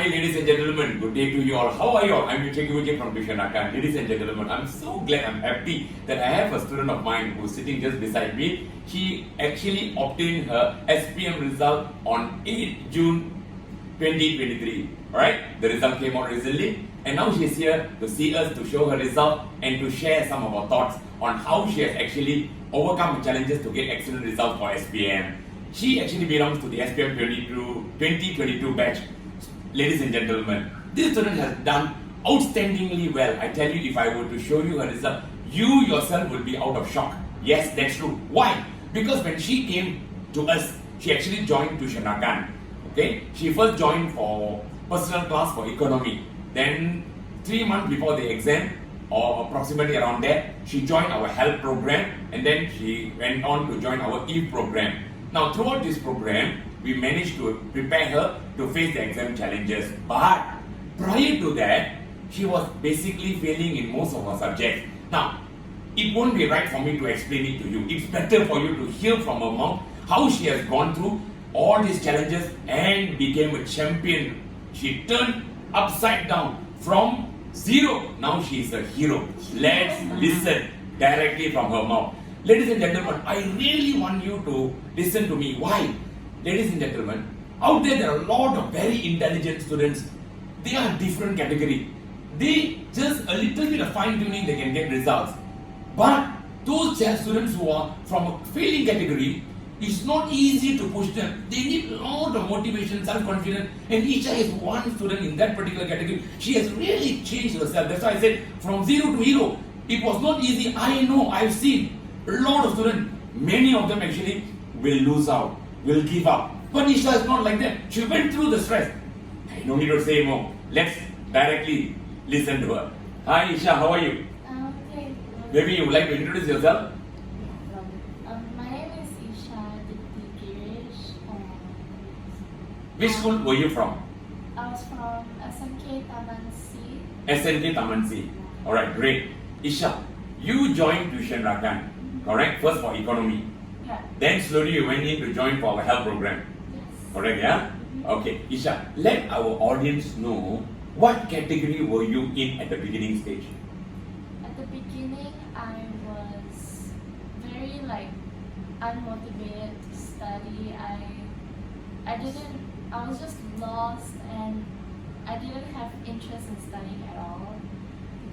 Hi ladies and gentlemen, good day to you all. How are you all? I'm Eisha from Tuisyen Rakan. Ladies and gentlemen, I'm so glad, I'm happy that I have a student of mine who's sitting just beside me. She actually obtained her SPM result on 8 June 2023. Alright, the result came out recently and now she's here to see us, to show her result and to share some of our thoughts on how she has actually overcome the challenges to get excellent results for SPM. She actually belongs to the SPM 2022 batch. Ladies and gentlemen, this student has done outstandingly well. I tell you, if I were to show you her result, you yourself will be out of shock. Yes, that's true. Why? Because when she came to us, she actually joined Tuisyen Rakan. Okay, she first joined for personal class for economy. Then 3 months before the exam, or approximately around there, she joined our health program, and then she went on to join our EVE program. Now, throughout this program, we managed to prepare her to face the exam challenges. But prior to that, she was basically failing in most of her subjects. Now, it won't be right for me to explain it to you. It's better for you to hear from her mouth how she has gone through all these challenges and became a champion. She turned upside down from zero. Now she is a hero. Let's listen directly from her mouth. Ladies and gentlemen, I really want you to listen to me. Why? Ladies and gentlemen, out there are a lot of very intelligent students. They are different category. They just a little bit of fine tuning, they can get results. But those students who are from a failing category, it's not easy to push them. They need a lot of motivation, self-confidence. And Eisha is one student in that particular category. She has really changed herself. That's why I said from zero to hero. It was not easy. I know, I've seen a lot of students. Many of them actually will lose out, will give up. But Eisha is not like that. She went through the stress. I don't need to say more. Let's directly listen to her. Hi Eisha, how are you? Okay. Maybe you would like to introduce yourself? My name is Eisha Girish. Which school were you from? I was from SMK Taman C. SNK Taman C. Alright, great. Eisha, you joined Tuisyen Rakan, correct? First for economy. Yeah. Then slowly you went in to join for our health program. Yes. Correct, yeah? Okay, Eisha, let our audience know what category were you in at the beginning stage? At the beginning, I was very unmotivated to study. I was just lost and I didn't have interest in studying at all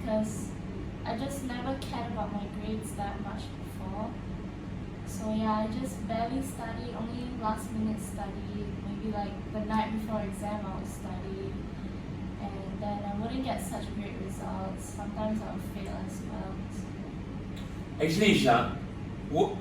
because I just never cared about my grades that much before. So yeah, I just barely studied, only last minute study, maybe the night before exam I would study, and then I wouldn't get such great results. Sometimes I would fail as well. Actually, Eisha,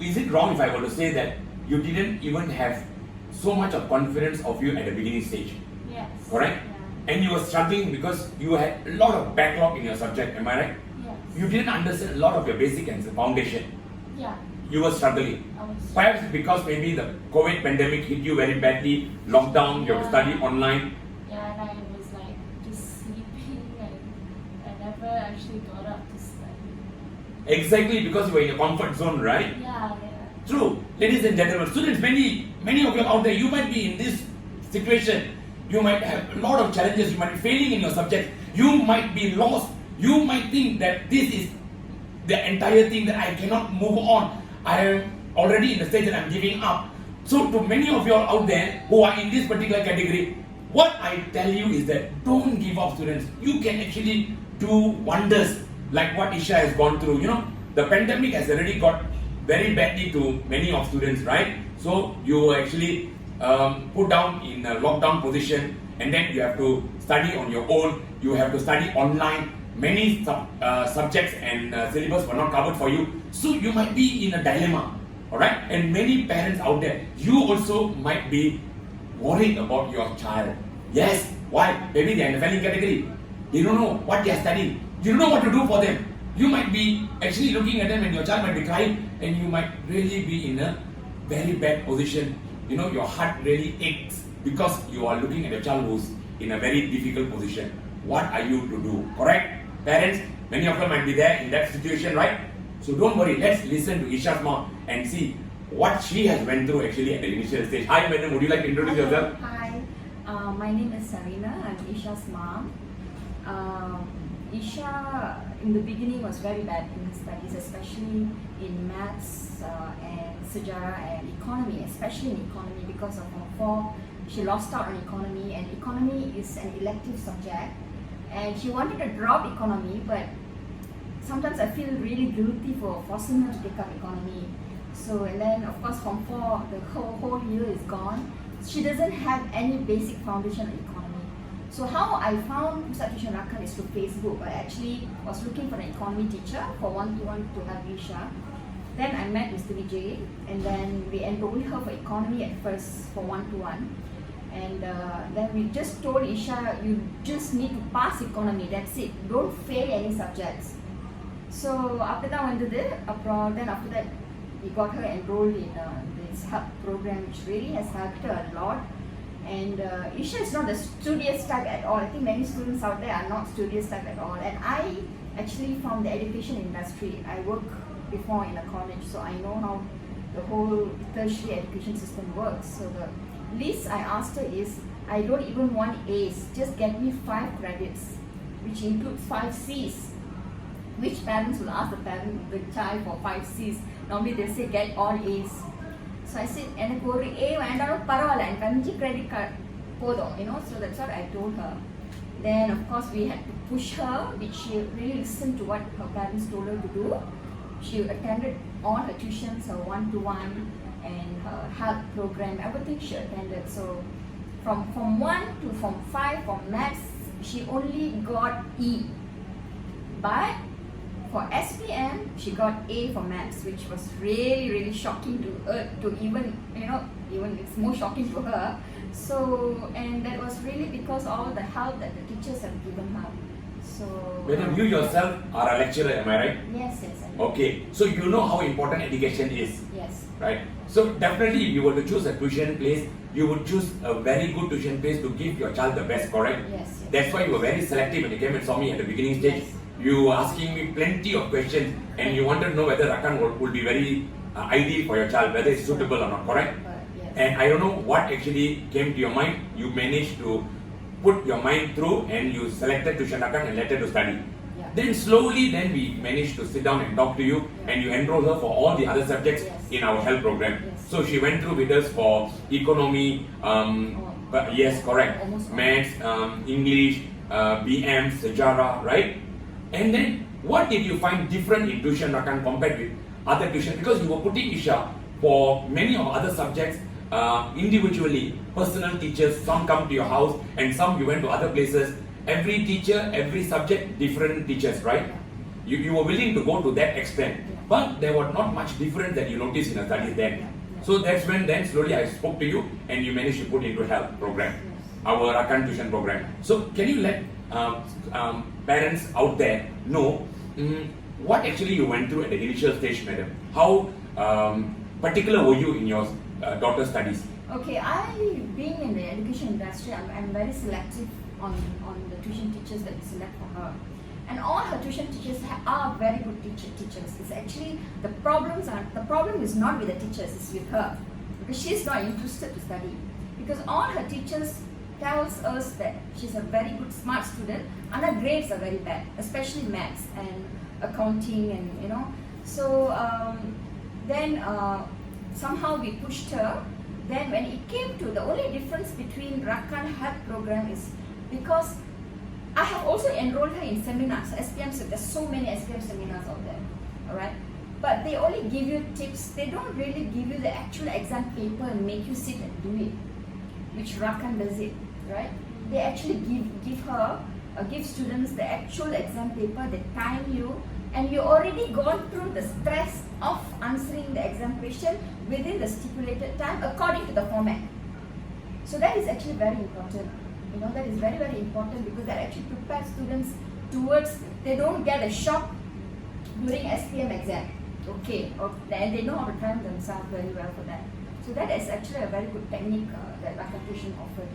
is it wrong if I were to say that you didn't even have so much of confidence of you at the beginning stage? Yes. Correct? Yeah. And you were struggling because you had a lot of backlog in your subject, am I right? Yes. You didn't understand a lot of your basic and foundation. Yeah. You were struggling. I was. Perhaps because maybe the COVID pandemic hit you very badly, lockdown, you have to study online. Yeah, and I was just sleeping and I never actually got up to study. Exactly, because you were in your comfort zone, right? Yeah. True. Ladies and gentlemen, students, many of you out there, you might be in this situation. You might have a lot of challenges. You might be failing in your subject. You might be lost. You might think that this is the entire thing, that I cannot move on. I am already in the stage that I'm giving up. So to many of you all out there who are in this particular category, what I tell you is that don't give up, students. You can actually do wonders like what Eisha has gone through. You know, the pandemic has already got very badly to many of students, right? So you were actually put down in a lockdown position, and then you have to study on your own. You have to study online. Many subjects and syllabus were not covered for you. So you might be in a dilemma, alright? And many parents out there, you also might be worried about your child. Yes, why? Maybe they are in a failing category. They don't know what they are studying. You don't know what to do for them. You might be actually looking at them and your child might be crying and you might really be in a very bad position. You know, your heart really aches because you are looking at a child who's in a very difficult position. What are you to do? Correct? Parents, many of them might be there in that situation, right? So don't worry, let's listen to Eisha's mom and see what she has went through actually at the initial stage. Hi madam, would you like to introduce yourself? Hi, My name is Sarina. I'm Eisha's mom. Eisha, in the beginning, was very bad in studies, especially in maths and sejarah and economy, especially in economy because of Form 4. She lost out on economy, and economy is an elective subject. And she wanted to drop economy, but sometimes I feel really guilty for forcing her to take up economy. So, and then of course Form 4, the whole year is gone. She doesn't have any basic foundation in economy. So how I found Pusat Tuisyen Rakan is through Facebook. I actually was looking for an economy teacher for one-to-one to help Eisha. Then I met Mr. Vijay, and then we enrolled her for economy at first for one-to-one. And then we just told Eisha, you just need to pass economy, that's it. Don't fail any subjects. So after that then after that we got her enrolled in this help program, which really has helped her a lot. And Eisha is not a studious type at all. I think many students out there are not studious type at all. And I actually from the education industry. I worked before in a college, so I know how the whole tertiary education system works. So the least I asked her is, I don't even want A's, just get me 5 credits, which includes 5 C's. Which parents will ask the child for 5 C's? Normally they say get all A's. So I said, எனக்கு ஒரு A வேண்டாலும் பரவாயில்ல, எனக்கு 5 credit card போதும், so that's what I told her. Then of course we had to push her, which she really listened to what her parents told her to do. She attended all her tuitions, her one-to-one and her help program, everything she attended. So from Form 1 to Form 5 for maths, she only got E. But for SPM, she got A for maths, which was really, really shocking to her, to even it's more shocking to her. So, and that was really because all the help that the teachers have given her. So, Madam, you yourself are a lecturer, am I right? Yes, yes. Okay, so you know how important education is. Yes. Right? So definitely if you were to choose a tuition place, you would choose a very good tuition place to give your child the best, correct? Yes. That's why you were very selective when you came and saw me at the beginning stage. Yes. You were asking me plenty of questions and you wanted to know whether Rakan would be very ideal for your child, whether it's suitable or not, correct? Yes. And I don't know what actually came to your mind. You managed to put your mind through and you selected Tuisyen Rakan and let her to study. Yeah. Then slowly we managed to sit down and talk to you and you enrolled her for all the other subjects Yes. in our health program. Yes. So she went through with us for economy, yes, correct, Almost all. maths, English, BM, sejarah, right? And then what did you find different in Tuisyen Rakan compared with other tuition? Because you were putting Eisha for many of other subjects individually, personal teachers, some come to your house and some you went to other places. Every teacher, every subject, different teachers, right? You were willing to go to that extent. But there was not much difference that you noticed in the studies then. So that's when then slowly I spoke to you and you managed to put into health program, our Rakan tuition program. So can you let parents out there know what actually you went through at the initial stage, madam? How particular were you in your daughter's studies? Okay, being in the education industry, I'm very selective on the tuition teachers that we select for her. And all her tuition teachers are very good teachers. It's actually, the problem is not with the teachers, it's with her. Because she's not interested to study. Because all her teachers tells us that she's a very good, smart student, and her grades are very bad, especially maths and accounting and So then somehow we pushed her. Then when it came to the only difference between Rakan health program is because I have also enrolled her in seminars, SPM, so there's so many SPM seminars out there, alright? But they only give you tips, they don't really give you the actual exam paper and make you sit and do it, which Rakan does it, right? They actually give students the actual exam paper, they time you, and you already gone through the stress of answering the exam question within the stipulated time according to the format. So that is actually very important. That is very, very important because that actually prepares students towards, they don't get a shock during SPM exam. Okay, and they know how to time themselves very well for that. So that is actually a very good technique that Rakan tuition offered.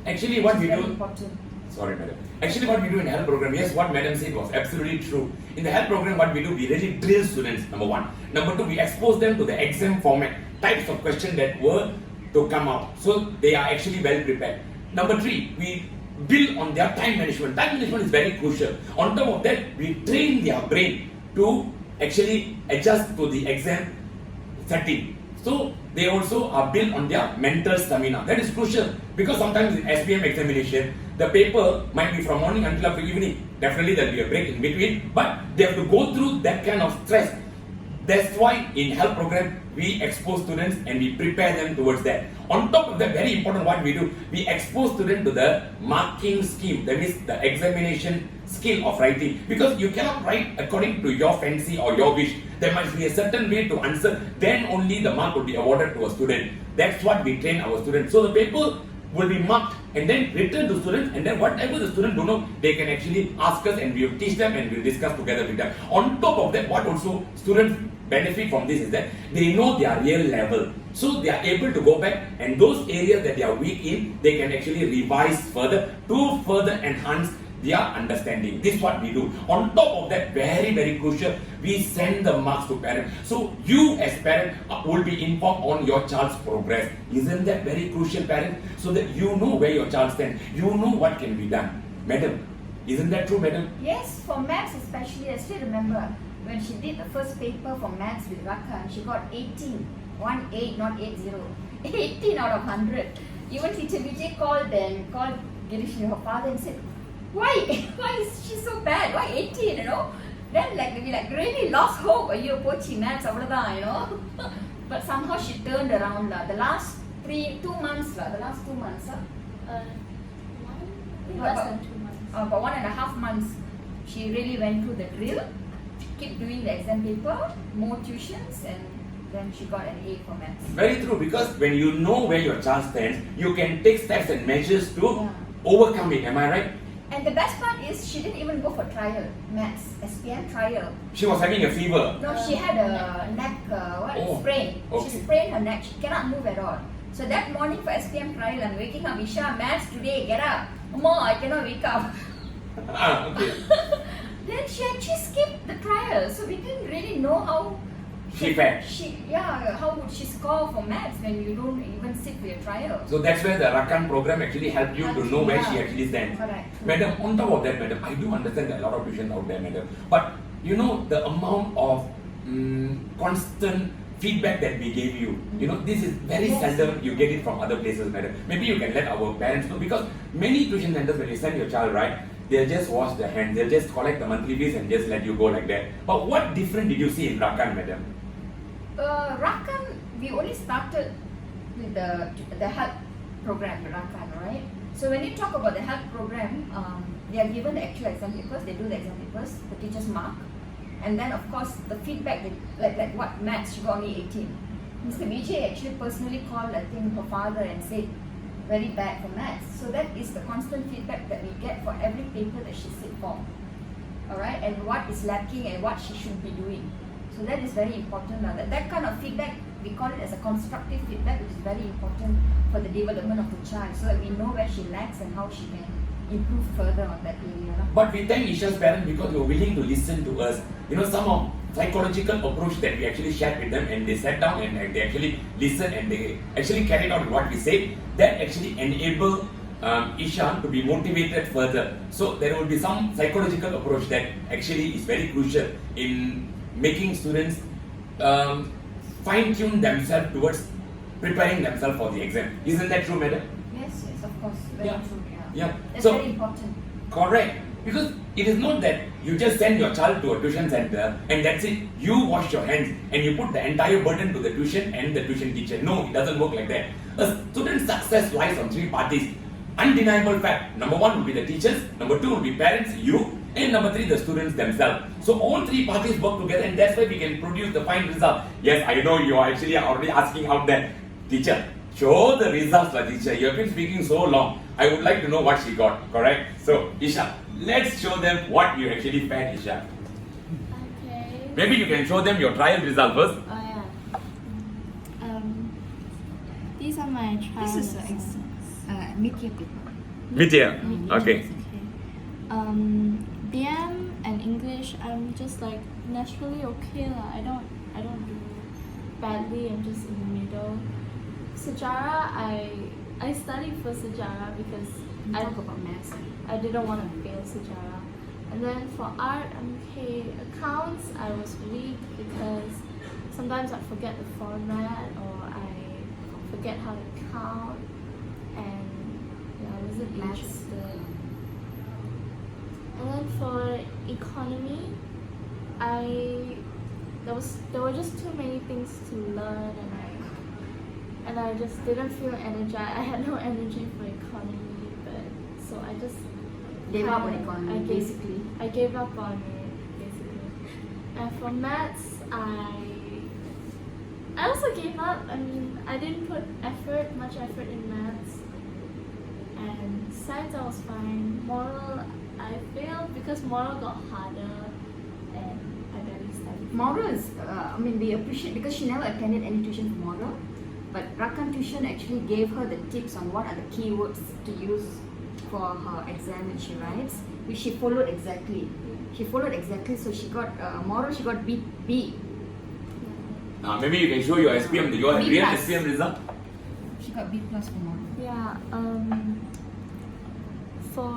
Actually, what we do. Important. Sorry, madam. Actually, what we do in health program, yes, what madam said was absolutely true. In the health program, what we do, we really drill students, number 1. Number 2, we expose them to the exam format, types of questions that were to come out. So they are actually well prepared. number 3, we build on their time management. Time management is very crucial. On top of that, we train their brain to actually adjust to the exam setting. So they also are built on their mental stamina. That is crucial because sometimes in SPM examination, the paper might be from morning until after evening. Definitely there will be a break in between, but they have to go through that kind of stress. That's why in health program, we expose students and we prepare them towards that. On top of that, very important what we do, we expose students to the marking scheme, that means the examination skill of writing. Because you cannot write according to your fancy or your wish. There must be a certain way to answer, then only the mark will be awarded to a student. That's what we train our students. So the paper will be marked and then returned to students, and then whatever the students don't know, they can actually ask us and we will teach them and we will discuss together with them. On top of that, what also students benefit from this is that they know their real level. So they are able to go back and those areas that they are weak in, they can actually revise further to further enhance their understanding. This is what we do. On top of that, very, very crucial, we send the marks to parents. So you as parent will be informed on your child's progress. Isn't that very crucial, parent? So that you know where your child stands. You know what can be done. Madam, isn't that true, madam? Yes, for maths especially, I still remember when she did the first paper for maths with Rakan, she got 18, 1-8, not 80, 18 out of 100. Even teacher Vijay called Girish, her father, and said, why is she so bad? Why 18, you know? Then we really lost hope. You pochi maths, you know. But somehow she turned around. The last 2 months. Less than 2 months. About 1.5 months, she really went through the drill, keep doing the exam paper, more tuitions, and then she got an A for maths. Very true, because when you know where your child stands, you can take steps and measures to overcome it. Am I right? And the best part is she didn't even go for trial, maths, SPM trial. She was having a fever. No, she had a neck sprain. Okay. She sprained her neck. She cannot move at all. So that morning for SPM trial, I'm waking up, Eisha, maths today, get up. Mama, I cannot wake up. Okay. Then she actually skipped the trial. So we didn't really know how She fared. how would she score for maths when you don't even sit for your trial? So that's where the Rakan program actually helped you to know where she actually stands. Correct. Madam, on top of that, madam, I do understand that a lot of tuitions out there, madam. But you know the amount of constant feedback that we gave you. You know, this is very seldom you get it from other places, madam. Maybe you can let our parents know, because many tuition centers, when you send your child, right, they'll just wash their hands, they'll just collect the monthly fees and just let you go like that. But what different did you see in Rakan, madam? Rakan, we only started with the health program, Rakan, right? So when you talk about the health program, they are given the actual exam papers, they do the exam papers, the teachers mark, and then of course the feedback, like what maths, she got only 18. Mr. Vijay actually personally called, I think, her father and said, very bad for maths. So that is the constant feedback that we get for every paper that she sit for. Alright, and what is lacking and what she should be doing. So that is very important. That kind of feedback, we call it as a constructive feedback, which is very important for the development of the child, so that we know where she lacks and how she can improve further on that area. But we thank Eisha's parents because they were willing to listen to us. You know, some of psychological approach that we actually shared with them, and they sat down and they actually listened and they actually carried out what we said. That actually enabled Eisha to be motivated further. So there will be some psychological approach that actually is very crucial in making students fine-tune themselves towards preparing themselves for the exam. Isn't that true, madam? Yes, of course. Very true. Yeah. That's So, very important. correct. Because it is not that you just send your child to a tuition center and that's it. You wash your hands and you put the entire burden to the tuition and the tuition teacher. No, it doesn't work like that. A student's success lies on 3 parties. Undeniable fact. Number 1 will be the teachers. Number 2 will be parents, you. And number 3, the students themselves. So all 3 parties work together, and that's why we can produce the fine result. Yes, I know you are actually already asking out there, teacher, show the results, teacher. You have been speaking so long. I would like to know what she got, correct? So, Eisha, let's show them what you actually fed, Eisha. Okay. Maybe you can show them your trial result first. Oh yeah. These are my trial This is results. mid-year paper. Mid-year. Okay. BM and English, I'm just like naturally okay lah. I don't do badly. I'm just in the middle. Sejarah, I I studied for sejarah because We talk about maths. I didn't want to fail sejarah. And then for art, okay, accounts, I was weak because sometimes I forget the format or I forget how to count, and I wasn't Maths. interested. And then for economy, there were just too many things to learn, and I just didn't feel energized. I had no energy for economy, so I just Gave up on kinda- economy, basically. I gave up on it, basically. And for maths, I also gave up. I mean, I didn't put much effort in maths. And science, I was fine. Moral, I failed because moral got harder, and I barely studied. Moral is, we appreciate because she never attended any tuition for moral, but Rakan tuition actually gave her the tips on what are the keywords to use for her exam when she writes, which she followed exactly. So she got moral. She got B. Now maybe you can show your SPM, your B real plus. SPM result. She got B plus for moral. Yeah. For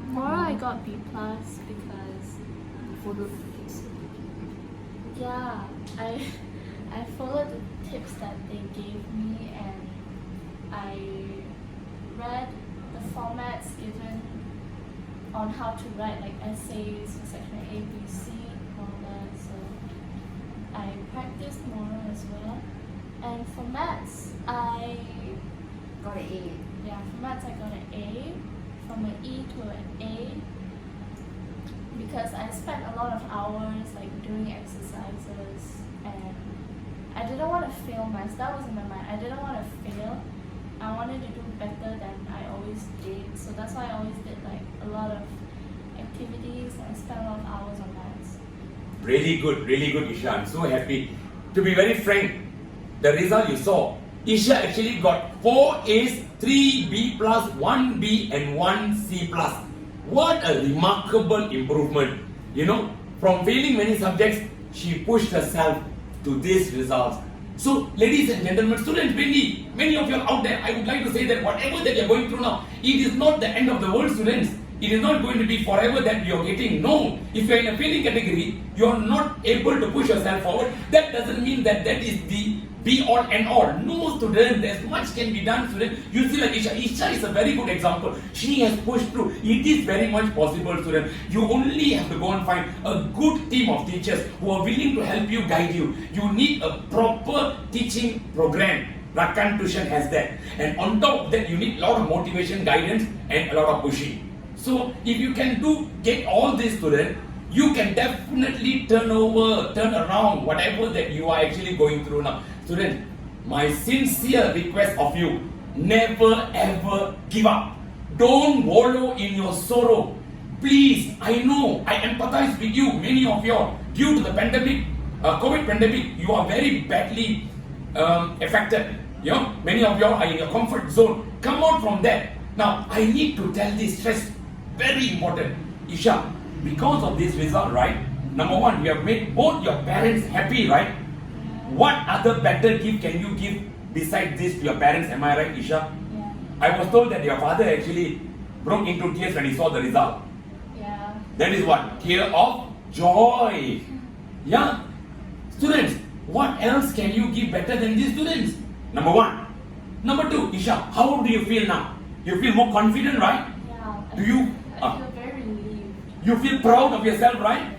moral, I got B plus because Followed the tips. I followed the tips that they gave me, and I read the formats given on how to write like essays for section A, B, C, all that. So I practiced moral as well. And for maths, Got an A. for maths I got an A, from an E to an A, because I spent a lot of hours like doing exercises, and I didn't want to fail maths. That was in my mind. I didn't want to fail. I wanted to do better than I always did. So that's why I always did like a lot of activities, and I spent a lot of hours on maths. Really good, Isha. I'm so happy. To be very frank, the result you saw, Isha actually got 4 A's, 3 B plus, 1 B and 1 C plus. What a remarkable improvement. From failing many subjects, she pushed herself to these results. So, ladies and gentlemen, students, many of you are out there, I would like to say that whatever that you're going through now, it is not the end of the world, students. It is not going to be forever that you're getting. No. If you're in a failing category, you're not able to push yourself forward. That doesn't mean that is the be all and all. No, student, there's much can be done, student. You see like Eisha. Eisha is a very good example. She has pushed through. It is very much possible, student. You only have to go and find a good team of teachers who are willing to help you, guide you. You need a proper teaching program. Rakan Tuition has that. And on top of that, you need a lot of motivation, guidance and a lot of pushing. So if you can get all this, student, you can definitely turn around whatever that you are actually going through now. Student, my sincere request of you, never ever give up. Don't wallow in your sorrow. Please, I know, I empathize with you, many of you, due to the pandemic, COVID pandemic, you are very badly affected. Many of you are in your comfort zone. Come out from that. Now, I need to tell this stress, very important. Isha, because of this result, right? Number one, you have made both your parents happy, right? What other better gift can you give besides this to your parents? Am I right, Isha? Yeah. I was told that your father actually broke into tears when he saw the result. Yeah. That is what? Tear of joy. Yeah? Students, what else can you give better than these students? Number one. Number two, Isha, how do you feel now? You feel more confident, right? Yeah. Do you? I feel very relieved. You feel proud of yourself, right?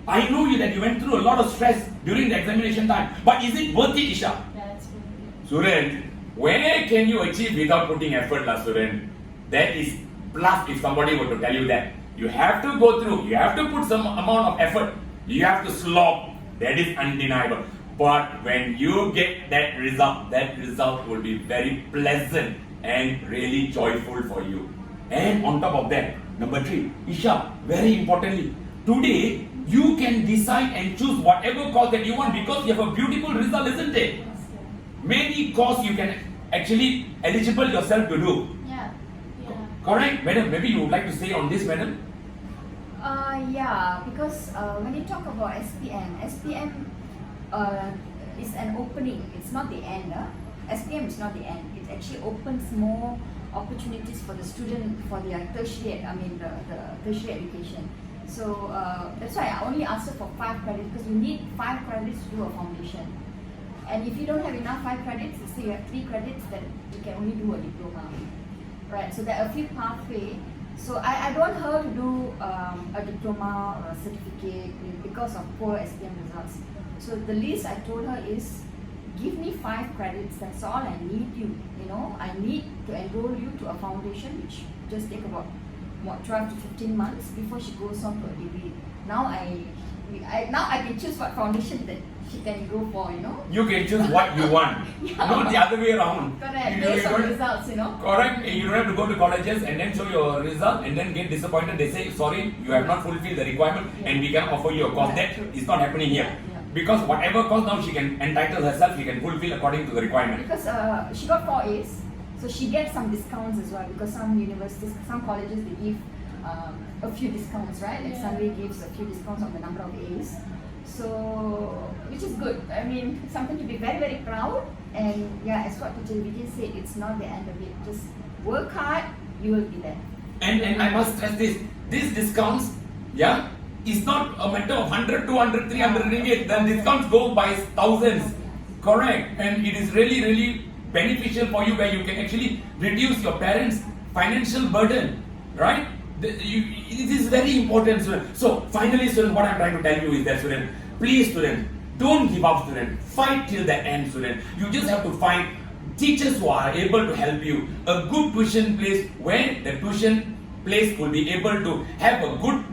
I know that you went through a lot of stress during the examination time. But is it worth it, Isha? Yeah, it's really good. Student, where can you achieve without putting effort, student? That is plus if somebody were to tell you that. You have to go through, you have to put some amount of effort, you have to slog. That is undeniable. But when you get that result will be very pleasant and really joyful for you. And on top of that, number three, Isha, very importantly, today you can decide and choose whatever course that you want because you have a beautiful result, isn't it? Yes, yeah. Many courses you can actually eligible yourself to do. Yeah. Correct? Madam, maybe you would like to say on this, madam? Yeah, because when you talk about SPM is an opening. It's not the end. SPM is not the end. It actually opens more opportunities for the student for their tertiary, the tertiary education. So that's why I only asked her for 5 credits, because you need 5 credits to do a foundation. And if you don't have enough 5 credits, let's say you have 3 credits, then you can only do a diploma. Right, so there are a few pathways. So I don't want her to do a diploma or a certificate because of poor SPM results. So the least I told her is, give me 5 credits, that's all I need you. I need to enroll you to a foundation, which just take about 12 to 15 months before she goes on to a degree. Now I can choose what foundation that she can go for, You can choose what you want, not the other way around. Correct, based on results, Correct. You don't have to go to colleges and then show your result and then get disappointed. They say, sorry, you have not fulfilled the requirement and we can offer you a course. That is not happening here. Because whatever course now she can entitle herself, she can fulfill according to the requirement. Because she got 4 A's, so she gets some discounts as well, because some universities, some colleges, they give a few discounts, right? Like Sunway gives a few discounts on the number of A's. So, which is good. I mean, something to be very, very proud. And as what Teacher Vijay said, it's not the end of it. Just work hard, you will be there. And I must stress this, these discounts, is not a matter of 100, 200, 300 ringgit. The discounts go by thousands. Correct. And it is really, really beneficial for you, where you can actually reduce your parents' financial burden. Right? It is very important, student. So finally, student, what I'm trying to tell you is that, student, please, student, don't give up, student. Fight till the end, student. You just have to find teachers who are able to help you. A good tuition place where the tuition place will be able to have a good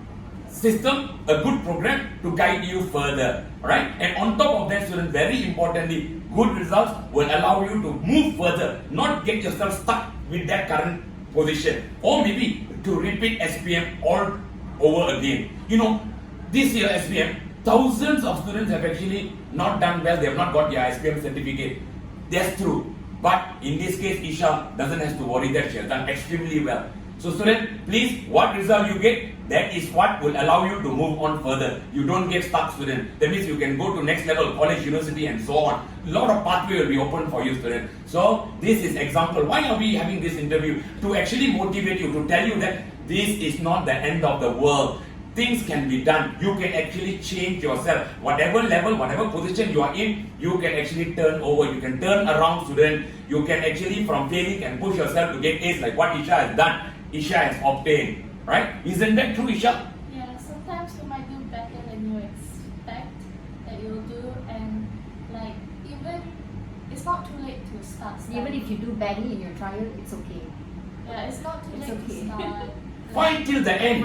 system, a good program to guide you further. Right? And on top of that, student, very importantly, good results will allow you to move further, not get yourself stuck with that current position, or maybe to repeat SPM all over again. This year SPM, thousands of students have actually not done well. They have not got their SPM certificate. That's true. But in this case, Eisha doesn't have to worry that she has done extremely well. So student, please, what result you get, that is what will allow you to move on further. You don't get stuck, student. That means you can go to next level, college, university, and so on. A lot of pathway will be open for you, student. So this is example. Why are we having this interview? To actually motivate you, to tell you that this is not the end of the world. Things can be done. You can actually change yourself. Whatever level, whatever position you are in, you can actually turn over. You can turn around, student. You can actually, from failing, and push yourself to get A's, like what Eisha has done. Eisha has obtained. Right? Isn't that true, Eisha? Yeah, sometimes you might do better than you expect that you'll do, and even it's not too late to start. Even if you do badly in your trial, it's okay. Yeah, it's not too late to start. Fight till the end.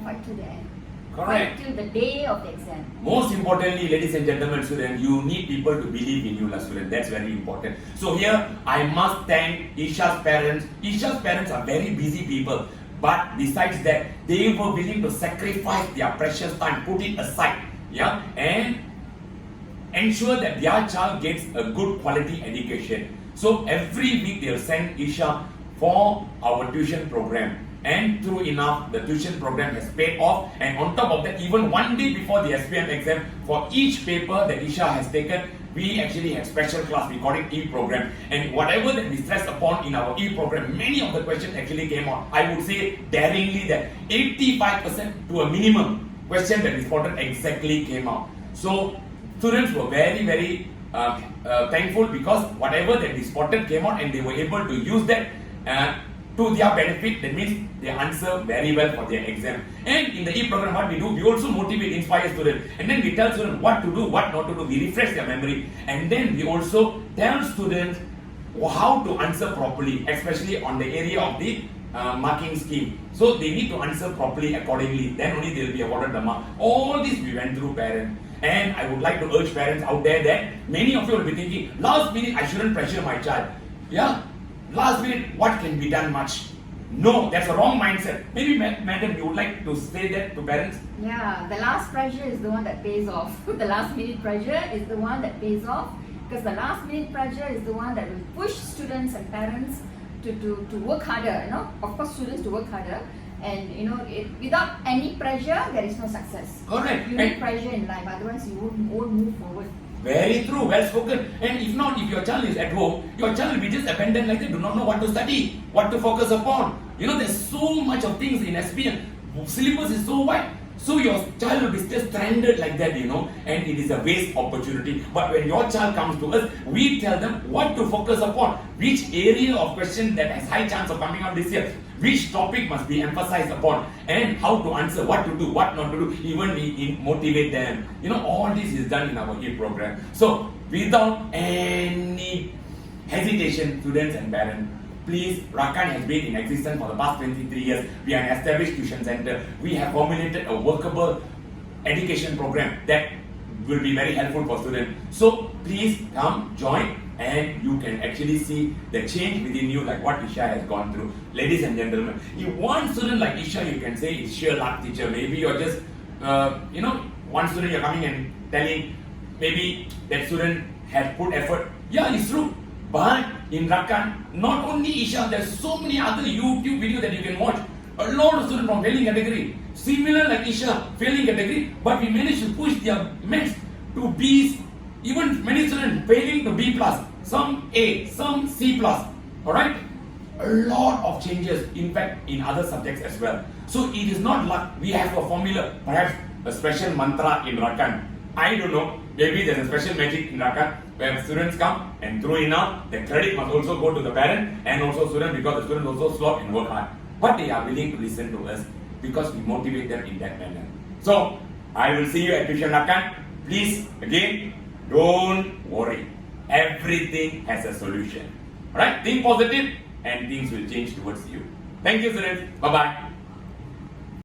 Fight till the end. Correct. Fight till the day of the exam. Most importantly, ladies and gentlemen, students, you need people to believe in you, student. That's very important. So here, I must thank Eisha's parents. Eisha's parents are very busy people. But besides that, they were willing to sacrifice their precious time, put it aside, and ensure that their child gets a good quality education. So every week they'll send Eisha for our tuition program. And true enough, the tuition program has paid off. And on top of that, even one day before the SPM exam, for each paper that Eisha has taken, we actually have special class. We call it E-program. And whatever that we stressed upon in our E-program, many of the questions actually came out. I would say daringly that 85% to a minimum question that we spotted exactly came out. So students were very, very thankful, because whatever that we spotted came out, and they were able to use that to their benefit. That means they answer very well for their exam. And in the E-program, what we do, we also motivate, inspire students, and then we tell students what to do, what not to do. We refresh their memory, and then we also tell students how to answer properly, especially on the area of the marking scheme. So they need to answer properly accordingly. Then only they will be awarded the mark. All this we went through, parents. And I would like to urge parents out there that many of you will be thinking, last minute I shouldn't pressure my child. Last minute, what can be done much? No, that's a wrong mindset. Maybe, madam, you would like to say that to parents? Yeah, the last pressure is the one that pays off. The last minute pressure is the one that pays off, because the last minute pressure is the one that will push students and parents to work harder. Of course, students to work harder. And without any pressure, there is no success. Correct. You need pressure in life, otherwise you won't move forward. Very true, well spoken. And if not, if your child is at home, your child will be just abandoned like that, do not know what to study, what to focus upon. You know, there's so much of things in SPM. Syllabus is so wide. So your child will be just stranded like that, you know, and it is a waste opportunity. But when your child comes to us, we tell them what to focus upon, which area of question that has high chance of coming out this year, which topic must be emphasized upon, and how to answer, what to do, what not to do, even we motivate them. You know, all this is done in our E program. So without any hesitation, students and parents, please, Rakan has been in existence for the past 23 years. We are an established tuition center. We have formulated a workable education program that will be very helpful for students. So please come, join, and you can actually see the change within you, like what Eisha has gone through. Ladies and gentlemen, if one student like Eisha, you can say it's sheer luck, teacher. Maybe you're just, one student you're coming and telling, maybe that student has put effort. Yeah, it's true. But in Rakan, not only Eisha, there's so many other YouTube videos that you can watch. A lot of students from failing category, similar like Eisha, failing category, but we managed to push their maths to B's, even many students failing to B+, some A, some C+. Alright? A lot of changes, in fact, in other subjects as well. So it is not luck. We have a formula, perhaps a special mantra in Rakan. I don't know, maybe there's a special magic in Rakan where students come and throw in now, the credit must also go to the parent and also student, because the students also slog and work hard. But they are willing to listen to us because we motivate them in that manner. So, I will see you at Tuition Rakan. Please, again, don't worry. Everything has a solution. Alright? Think positive and things will change towards you. Thank you, students. Bye-bye.